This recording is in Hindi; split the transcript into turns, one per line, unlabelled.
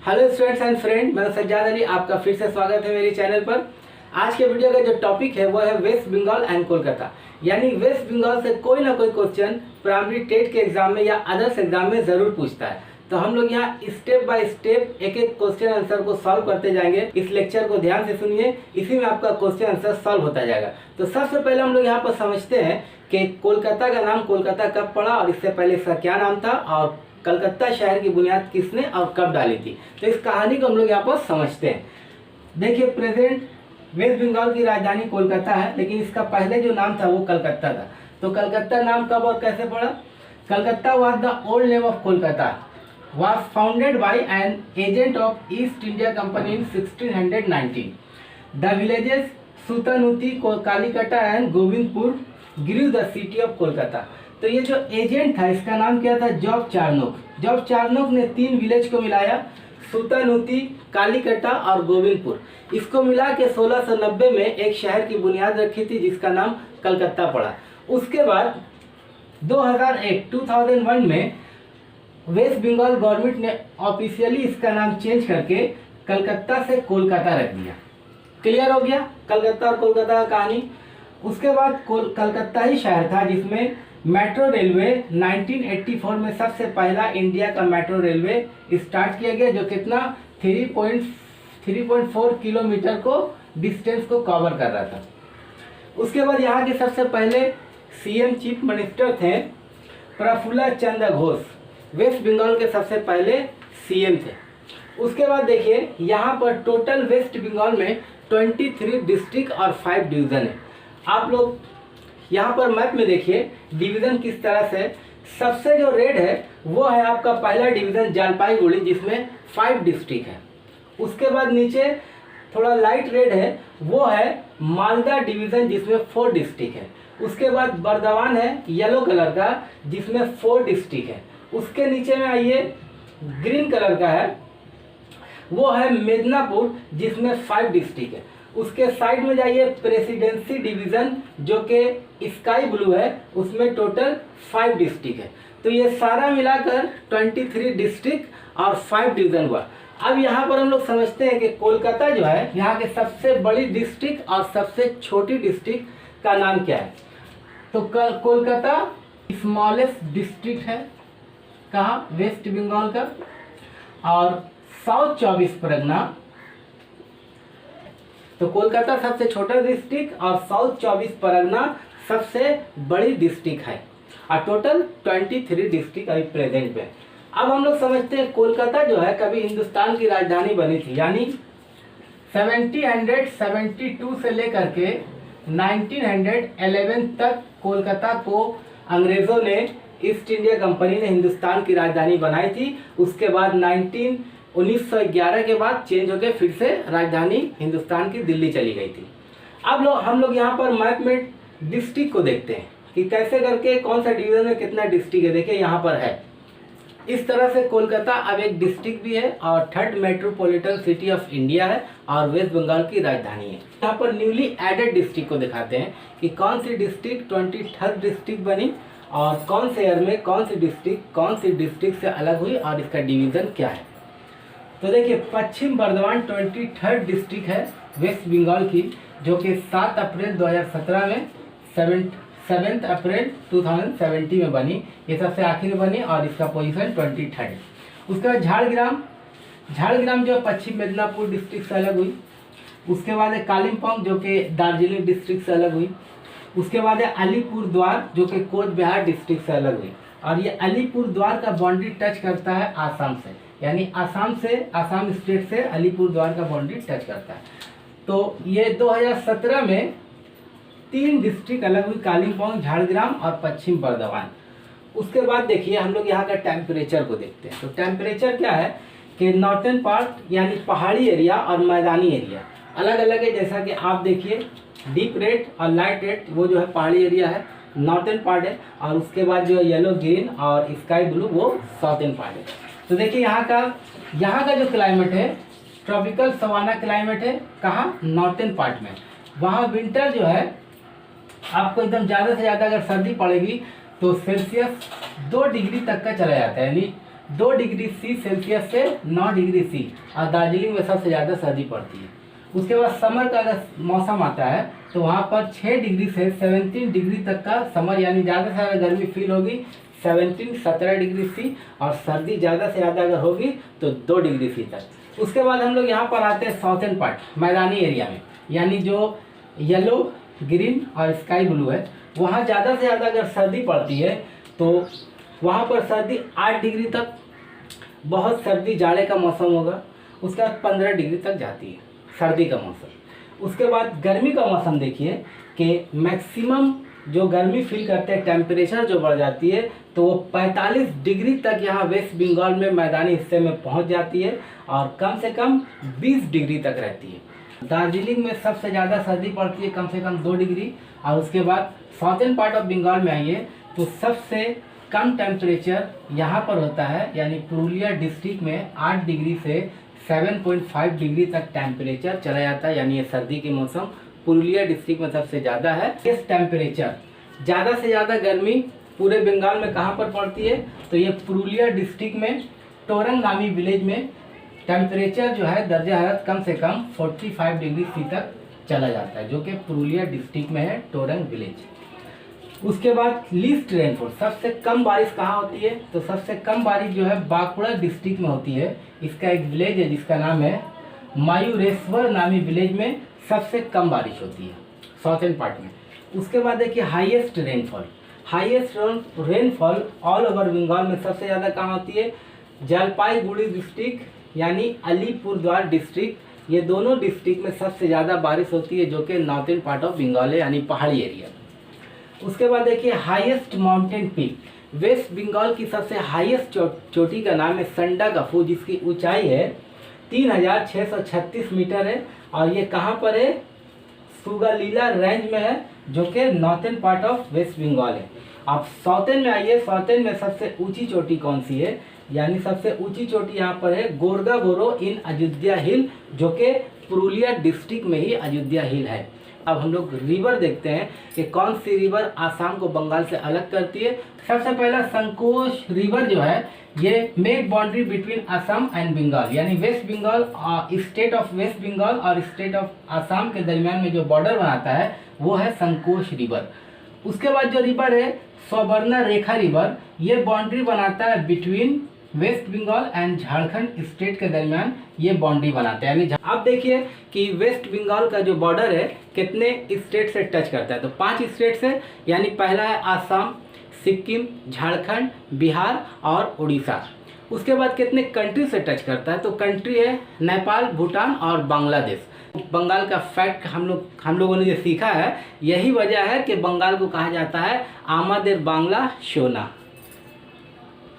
हेलो स्टूडेंट्स एंड फ्रेंड, मैं सज्जाद अली, आपका फिर से स्वागत है मेरे चैनल पर। आज के वीडियो का जो टॉपिक है वो है वेस्ट बंगाल एंड कोलकाता। यानी वेस्ट बंगाल से कोई ना कोई क्वेश्चन प्राइमरी टेट के एग्जाम में या अदर्स एग्जाम में ज़रूर पूछता है। तो हम लोग यहाँ स्टेप बाय स्टेप एक एक क्वेश्चन आंसर को सॉल्व करते जाएंगे। इस लेक्चर को ध्यान से सुनिए, इसी में आपका क्वेश्चन आंसर सॉल्व होता जाएगा। तो सबसे पहले हम लोग यहाँ पर समझते हैं कि कोलकाता का नाम कोलकाता कब पड़ा और इससे पहले इसका क्या नाम था, और कलकत्ता शहर की बुनियाद किसने और कब डाली थी। तो इस कहानी को हम लोग यहाँ पर समझते हैं। देखिए, प्रेजेंट वेस्ट बंगाल की राजधानी कोलकाता है, लेकिन इसका पहले जो नाम था वो कलकत्ता था। तो कलकत्ता नाम कब और कैसे पड़ा? Calcutta was the old name of Kolkata, was founded by an agent of East India Company in 1619. The villages Sutanuti, Kalikata and Govindpur grew the city of Kolkata. तो ये जो एजेंट था इसका नाम क्या था? Job Charnock. जॉब चार्नोक ने 3 विलेज को मिलाया, सुतानुती, कालीकटा और गोविंदपुर। इसको मिला के 1690 में एक शहर की बुनियाद रखी थी जिसका नाम कलकत्ता पड़ा। उसके बाद 2001 में वेस्ट बंगाल गवर्नमेंट ने ऑफिशियली इसका नाम चेंज करके कलकत्ता से कोलकाता रख दिया। क्लियर हो गया कलकत्ता और कोलकाता का कहानी। उसके बाद कलकत्ता ही शहर था जिसमें मेट्रो रेलवे 1984 में सबसे पहला इंडिया का मेट्रो रेलवे स्टार्ट किया गया, जो कितना 3.4 किलोमीटर को डिस्टेंस को कवर कर रहा था। उसके बाद यहाँ के सबसे पहले सीएम चीफ मिनिस्टर थे प्रफुल्ल चंद्र घोष, वेस्ट बंगाल के सबसे पहले सीएम थे। उसके बाद देखिए यहाँ पर टोटल वेस्ट बंगाल में 23 डिस्ट्रिक्ट और 5 डिवीज़न है। आप लोग यहाँ पर मैप में देखिए डिवीज़न किस तरह से। सबसे जो रेड है वो है आपका पहला डिवीज़न जलपाईगुड़ी जिसमें 5 डिस्ट्रिक्ट है। उसके बाद नीचे थोड़ा लाइट रेड है वो है मालदा डिवीज़न जिसमें 4 डिस्ट्रिक्ट है। उसके बाद बर्दवान है येलो कलर का जिसमें 4 डिस्ट्रिक्ट है। उसके नीचे में आइए ग्रीन कलर का है वो है मिदनापुर जिसमें 5 डिस्ट्रिक्ट है। उसके साइड में जाइए प्रेसिडेंसी डिवीज़न जो कि स्काई ब्लू है, उसमें टोटल 5 डिस्ट्रिक्ट है। तो ये सारा मिलाकर 23 डिस्ट्रिक्ट और 5 डिवीज़न हुआ। अब यहाँ पर हम लोग समझते हैं कि कोलकाता जो है यहाँ के सबसे बड़ी डिस्ट्रिक्ट और सबसे छोटी डिस्ट्रिक्ट का नाम क्या है। तो कोलकाता स्मॉलेस्ट डिस्ट्रिक्ट है कहाँ? वेस्ट बंगाल का। और साउथ 24 परगना, तो कोलकाता सबसे छोटा डिस्ट्रिक्ट और साउथ 24 परगना सबसे बड़ी डिस्ट्रिक्ट है। और टोटल 23 डिस्ट्रिक्ट अभी प्रेजेंट में। अब हम लोग समझते हैं कोलकाता जो है कभी हिंदुस्तान की राजधानी बनी थी, यानी 1772 से लेकर के 1911 तक कोलकाता को अंग्रेज़ों ने, ईस्ट इंडिया कंपनी ने हिंदुस्तान की राजधानी बनाई थी। उसके बाद 1911 के बाद चेंज होकर फिर से राजधानी हिंदुस्तान की दिल्ली चली गई थी। अब हम लोग यहाँ पर मैप में डिस्ट्रिक्ट को देखते हैं कि कैसे करके कौन सा डिवीज़न में कितना डिस्ट्रिक्ट है। देखिए यहाँ पर है इस तरह से कोलकाता अब एक डिस्ट्रिक्ट भी है और 3rd metropolitan city of India है और वेस्ट बंगाल की राजधानी है। यहाँ पर न्यूली एडेड डिस्ट्रिक्ट को दिखाते हैं कि कौन सी डिस्ट्रिक्ट 23rd डिस्ट्रिक्ट बनी और कौन से ईयर में कौन सी डिस्ट्रिक्ट से अलग हुई और इसका डिवीज़न क्या है। तो देखिए पश्चिम बर्दवान 23rd डिस्ट्रिक्ट है वेस्ट बंगाल की, जो कि 7 अप्रैल 2017 में 7 अप्रैल 2017 में बनी। ये सबसे आखिर में बनी और इसका पोजीशन 23rd। उसके बाद झाड़ग्राम जो पश्चिम मिदनापुर डिस्ट्रिक्ट से अलग हुई। उसके बाद है कालिम्पोंग जो कि दार्जिलिंग डिस्ट्रिक्ट से अलग हुई। उसके बाद है अलीपुर द्वार जो कि कोच बिहार डिस्ट्रिक्ट से अलग हुई। और ये अलीपुर द्वार का बाउंड्री टच करता है आसाम से, यानी आसाम स्टेट से अलीपुर द्वार का बाउंड्री टच करता है। तो ये 2017 में 3 डिस्ट्रिक्ट अलग हुई, कालिम्पोंग, झाड़ग्राम और पश्चिम बर्दवान। उसके बाद देखिए हम लोग यहाँ का टेम्परेचर को देखते हैं। तो टेम्परेचर क्या है कि नॉर्थन पार्ट यानी पहाड़ी एरिया और मैदानी एरिया अलग अलग है। जैसा कि आप देखिए डीप रेड और लाइट रेड वो जो है पहाड़ी एरिया है, नॉर्थन पार्ट है, और उसके बाद जो है येलो ग्रीन और स्काई ब्लू वो साउथर्न पार्ट है। तो देखिए यहाँ का जो क्लाइमेट है ट्रॉपिकल सवाना क्लाइमेट है। कहाँ? नॉर्थन पार्ट में। वहाँ विंटर जो है आपको एकदम ज़्यादा से ज़्यादा अगर सर्दी पड़ेगी तो सेल्सियस 2 डिग्री तक का चला जाता है, यानी 2 डिग्री सी सेल्सियस से 9 डिग्री सी, और दार्जिलिंग में सबसे ज़्यादा सर्दी पड़ती है। उसके बाद समर का अगर मौसम आता है तो वहाँ पर 6 डिग्री से 17 डिग्री तक का समर, यानी ज़्यादा से ज़्यादा गर्मी फील होगी 17 डिग्री सी, और सर्दी ज़्यादा से ज़्यादा अगर होगी तो 2 डिग्री सी तक। उसके बाद हम लोग यहाँ पर आते हैं साउथर्न पार्ट, मैदानी एरिया में, यानी जो येलो, ग्रीन और स्काई ब्लू है, वहाँ ज़्यादा से ज़्यादा अगर सर्दी पड़ती है तो वहाँ पर सर्दी 8 डिग्री तक, बहुत सर्दी जाड़े का मौसम होगा। उसके बाद 15 डिग्री तक जाती है सर्दी का मौसम। उसके बाद गर्मी का मौसम देखिए कि मैक्सिमम जो गर्मी फील करते हैं, टेम्परेचर जो बढ़ जाती है तो वो 45 डिग्री तक यहाँ वेस्ट बंगाल में मैदानी हिस्से में पहुँच जाती है, और कम से कम 20 डिग्री तक रहती है। दार्जिलिंग में सबसे ज़्यादा सर्दी पड़ती है, कम से कम 2 डिग्री। और उसके बाद साउथर्न पार्ट ऑफ बंगाल में आइए तो सबसे कम टेम्परेचर यहाँ पर होता है, यानी पुरुलिया डिस्ट्रिक्ट में 8 डिग्री से 7.5 डिग्री तक टेम्परेचर चला जाता है, यानी ये सर्दी के मौसम पुरुलिया डिस्ट्रिक्ट में सबसे ज़्यादा है। इस टेम्परेचर ज़्यादा से ज़्यादा गर्मी पूरे बंगाल में कहाँ पर पड़ती है, तो ये पुरुलिया डिस्ट्रिक्ट में टोरंग नामी विलेज में टेम्परेचर जो है दर्जा हरारत कम से कम 45 डिग्री सी तक चला जाता है, जो कि पुरुलिया डिस्ट्रिक्ट में है, टोरंग विलेज। उसके बाद लीस्ट रेनफॉल, सबसे कम बारिश कहाँ होती है, तो सबसे कम बारिश जो है बांकुड़ा डिस्ट्रिक्ट में होती है। इसका एक विलेज है जिसका नाम है मायूरेश्वर नामी विलेज में सबसे कम बारिश होती है साउथर्न पार्ट में। उसके बाद देखिए highest rainfall, highest rainfall all over Bengal में सबसे ज़्यादा कहाँ होती है, जलपाईगुड़ी डिस्ट्रिक्ट यानी अलीपुरद्वार डिस्ट्रिक्ट, ये दोनों डिस्ट्रिक्ट में सबसे ज़्यादा बारिश होती है, जो कि नॉर्थर्न पार्ट ऑफ बंगाल है, यानी पहाड़ी एरिया। उसके बाद देखिए highest mountain peak, West Bengal की सबसे हाईएस्ट चोटी का नाम है संडागाफू, जिसकी ऊंचाई है 3636 मीटर है, और ये कहाँ पर है, सुगालीला रेंज में है, जो कि northern part of waste Bengal है। आप साउथर्न में आइए, साउथर्न में सबसे ऊंची चोटी कौन सी है, यानी सबसे ऊंची चोटी यहाँ पर है गोरगाबोरो इन अयोध्या हिल, जो कि पुरुलिया डिस्ट्रिक्ट में ही अयोध्या हिल है। अब हम लोग रिवर देखते हैं कि कौन सी रिवर आसाम को बंगाल से अलग करती है। सबसे पहला संकोश रिवर जो है, ये make boundary between Assam and Bengal, यानी west Bengal, state of waste Bengal और स्टेट ऑफ आसाम के दरमियान में जो बॉर्डर बनाता है वो है संकोश रिवर। उसके बाद जो रिवर है सौवर्णा रेखा रिवर, ये बाउंड्री बनाता है between West Bengal and Jharkhand state के दरमियान, ये बाउंड्री बनाते हैं। यानी आप देखिए कि वेस्ट बंगाल का जो बॉर्डर है कितने स्टेट से टच करता है, तो 5 स्टेट से, यानी पहला है आसाम, सिक्किम, झारखंड, बिहार और उड़ीसा। उसके बाद कितने कंट्री से टच करता है, तो कंट्री है नेपाल, भूटान और बांग्लादेश। बंगाल का फैक्ट हम लोगों ने जो सीखा है, यही वजह है कि बंगाल को कहा जाता है आमादेर बांग्ला सोना।